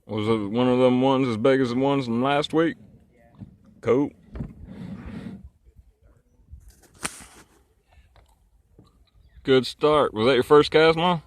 Was it one of them ones as big as the ones from last week? Cool. Good start. Was that your first cast, Mom?